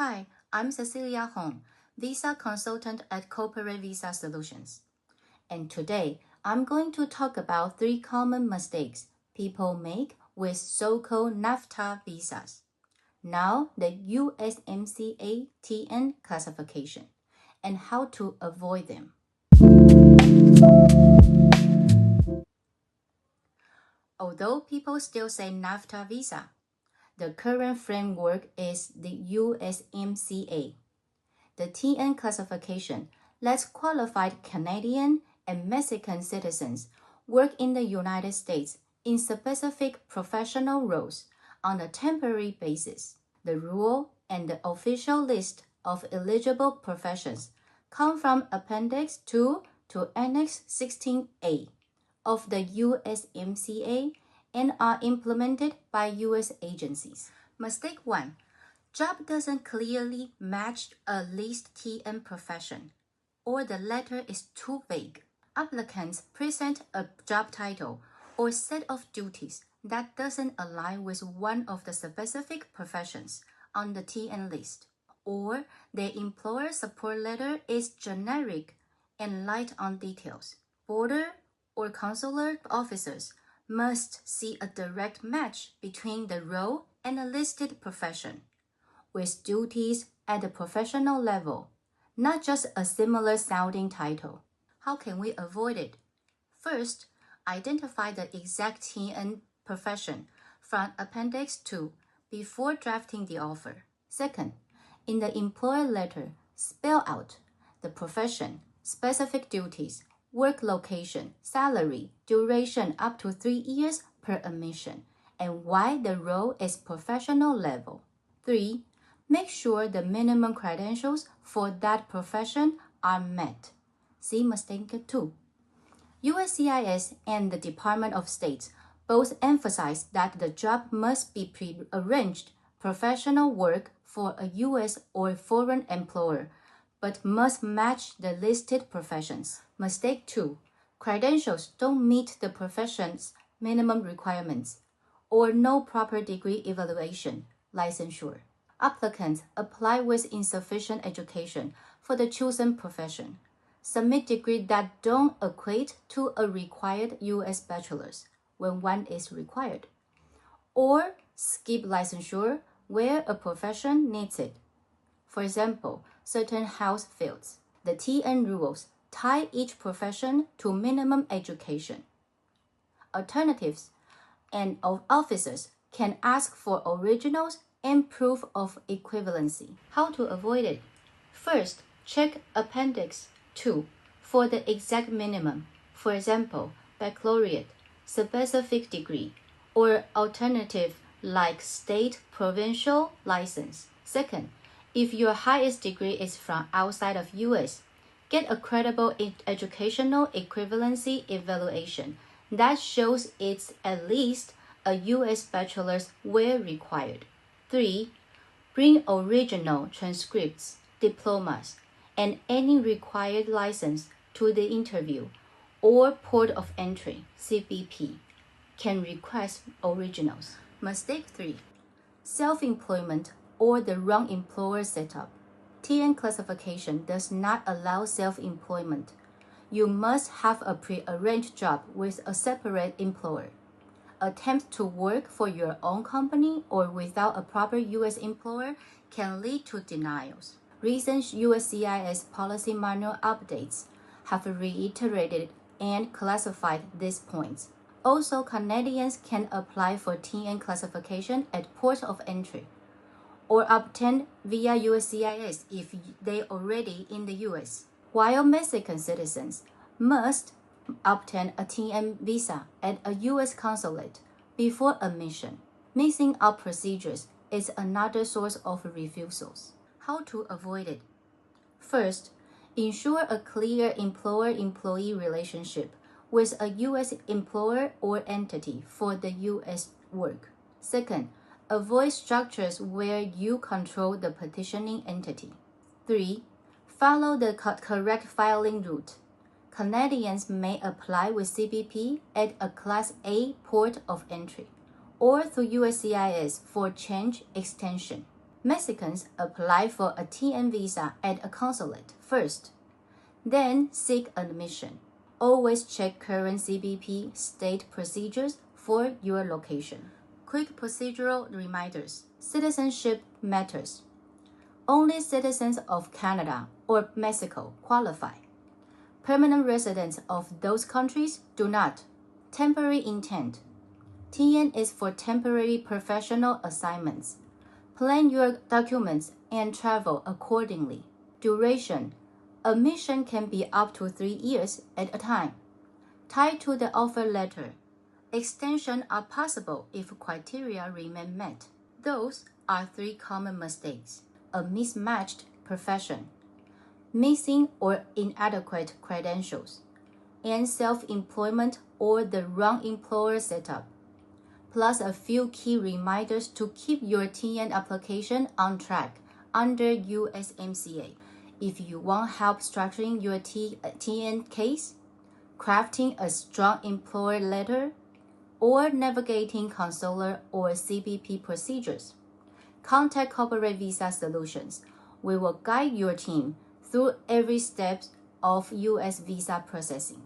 Hi, I'm Cecilia Ching, Visa Consultant at Corporate Visa Solutions. And today, I'm going to talk about 3 common mistakes people make with so-called NAFTA visas. Now, the USMCA TN classification, and how to avoid them. Although people still say NAFTA visa, the current framework is the USMCA. The TN classification lets qualified Canadian and Mexican citizens work in the United States in specific professional roles on a temporary basis. The rule and the official list of eligible professions come from Appendix 2 to Annex 16A of the USMCA and are implemented by U.S. agencies. Mistake 1. Job doesn't clearly match a list TN profession, or the letter is too vague. Applicants present a job title or set of duties that doesn't align with one of the specific professions on the TN list, or their employer support letter is generic and light on details. Border or consular officers must see a direct match between the role and a listed profession, with duties at the professional level, not just a similar sounding title. How can we avoid it? First, identify the exact TN profession from Appendix 2 before drafting the offer. Second, in the employer letter, spell out the profession, specific duties, work location, salary, duration up to 3 years per admission, and why the role is professional level. 3. Make sure the minimum credentials for that profession are met. See mistake 2. USCIS and the Department of State both emphasize that the job must be pre-arranged professional work for a U.S. or foreign employer, but must match the listed professions. Mistake 2. Credentials don't meet the profession's minimum requirements, or no proper degree evaluation, licensure. Applicants apply with insufficient education for the chosen profession. Submit degrees that don't equate to a required U.S. bachelor's when one is required, or skip licensure where a profession needs it. For example, certain health fields, the TN rules tie each profession to minimum education. Alternatives and officers can ask for originals and proof of equivalency. How to avoid it? First, check Appendix 2 for the exact minimum. For example, baccalaureate, specific degree, or alternative like state provincial license. Second, if your highest degree is from outside of US, get a credible educational equivalency evaluation that shows it's at least a US bachelor's where required. 3. Bring original transcripts, diplomas, and any required license to the interview or port of entry, CBP, can request originals. Mistake 3. Self-employment or the wrong employer setup. TN classification does not allow self-employment. You must have a pre-arranged job with a separate employer. Attempt to work for your own company or without a proper U.S. employer can lead to denials. Recent USCIS policy manual updates have reiterated and classified these points. Also, Canadians can apply for TN classification at port of entry or obtain via USCIS if they already in the U.S., while Mexican citizens must obtain a TN visa at a U.S. consulate before admission. Mixing up procedures is another source of refusals. How to avoid it? First, ensure a clear employer-employee relationship with a U.S. employer or entity for the U.S. work. Second, avoid structures where you control the petitioning entity. 3. Follow the correct filing route. Canadians may apply with CBP at a Class A port of entry or through USCIS for change extension. Mexicans apply for a TN visa at a consulate first, then seek admission. Always check current CBP state procedures for your location. Quick procedural reminders. Citizenship matters. Only citizens of Canada or Mexico qualify. Permanent residents of those countries do not. Temporary intent. TN is for temporary professional assignments. Plan your documents and travel accordingly. Duration. A mission can be up to 3 years at a time. Tied to the offer letter. Extensions are possible if criteria remain met. Those are 3 common mistakes. A mismatched profession, missing or inadequate credentials, and self-employment or the wrong employer setup, plus a few key reminders to keep your TN application on track under USMCA. If you want help structuring your TN case, crafting a strong employer letter, or navigating consular or CBP procedures, contact Corporate Visa Solutions. We will guide your team through every step of U.S. visa processing.